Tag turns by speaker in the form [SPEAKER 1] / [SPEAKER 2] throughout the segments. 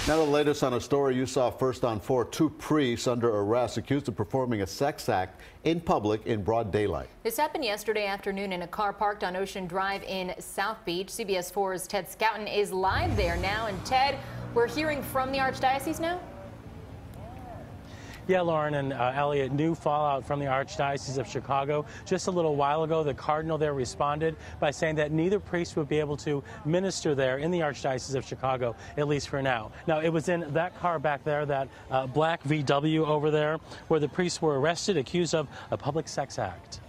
[SPEAKER 1] Now the latest on a story you saw first on 4. 2 priests under arrest accused of performing a sex act in public in broad daylight.
[SPEAKER 2] This happened yesterday afternoon in a car parked on Ocean Drive in South Beach. CBS 4's Ted Scouten is live there now. And Ted, we're hearing from the Archdiocese now?
[SPEAKER 3] Yeah, Lauren and Elliot, new fallout from the Archdiocese of Chicago. Just a little while ago, the cardinal there responded by saying that neither priest would be able to minister there in the Archdiocese of Chicago, at least for now. Now, it was in that car back there, that black VW over there, where the priests were arrested, accused of a public sex act.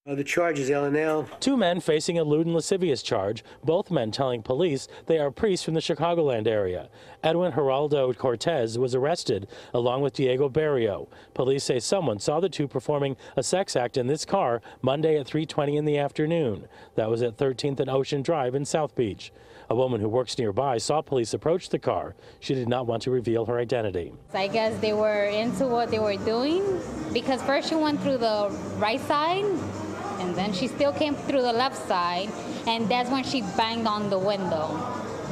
[SPEAKER 4] The charge is L&L.
[SPEAKER 3] 2 men facing a lewd and lascivious charge, both men telling police they are priests from the Chicagoland area. Edwin Geraldo Cortez was arrested along with Diego Barrio. Police say someone saw the 2 performing a sex act in this car Monday at 3:20 in the afternoon. That was at 13th and Ocean Drive in South Beach. A woman who works nearby saw police approach the car. She did not want to reveal her identity.
[SPEAKER 5] I guess they were into what they were doing because first she went through the right side, and then she still came through the left side, and that's when she banged on the window.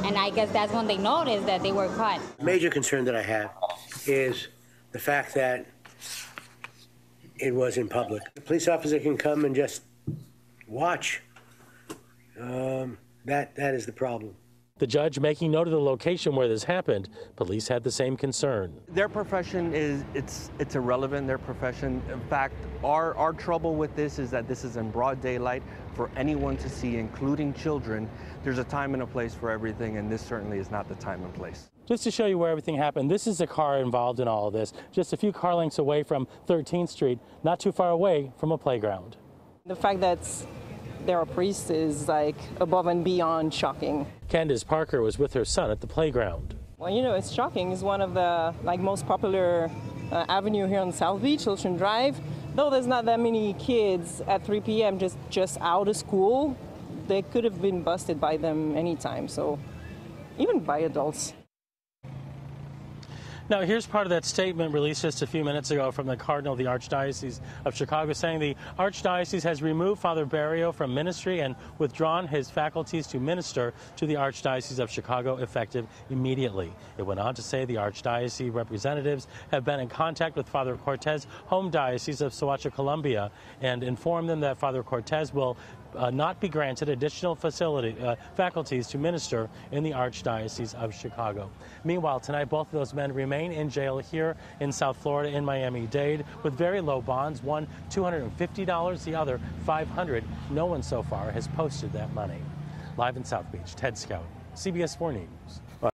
[SPEAKER 5] And I guess that's when they noticed that they were caught.
[SPEAKER 4] Major concern that I have is the fact that it was in public. The police officer can come and just watch. That is the problem.
[SPEAKER 3] The judge making note of the location where this happened. Police had the same concern.
[SPEAKER 6] Their profession it's irrelevant, their profession. In fact, our trouble with this is that this is in broad daylight for anyone to see, including children. There's a time and a place for everything, and this certainly is not the time and place.
[SPEAKER 3] Just to show you where everything happened, this is the car involved in all of this, just a few car lengths away from 13th Street, not too far away from a playground.
[SPEAKER 7] The fact that they're a priest is like above and beyond shocking.
[SPEAKER 3] Candace Parker was with her son at the playground.
[SPEAKER 7] Well, you know, it's shocking. It's one of the most popular avenue here on South Beach, Ocean Drive. Though there's not that many kids at 3 p.m. just out of school, they could have been busted by them anytime. So even by adults.
[SPEAKER 3] Now, here's part of that statement released just a few minutes ago from the Cardinal of the Archdiocese of Chicago, saying the Archdiocese has removed Father Barrio from ministry and withdrawn his faculties to minister to the Archdiocese of Chicago effective immediately. It went on to say the Archdiocese representatives have been in contact with Father Cortez, home diocese of Soacha, Colombia, and informed them that Father Cortez will not be granted additional faculties to minister in the Archdiocese of Chicago. Meanwhile, tonight, both of those men remain in jail here in South Florida in Miami-Dade with very low bonds, one $250, the other $500. No one so far has posted that money. Live in South Beach, Ted Scouten, CBS 4 News.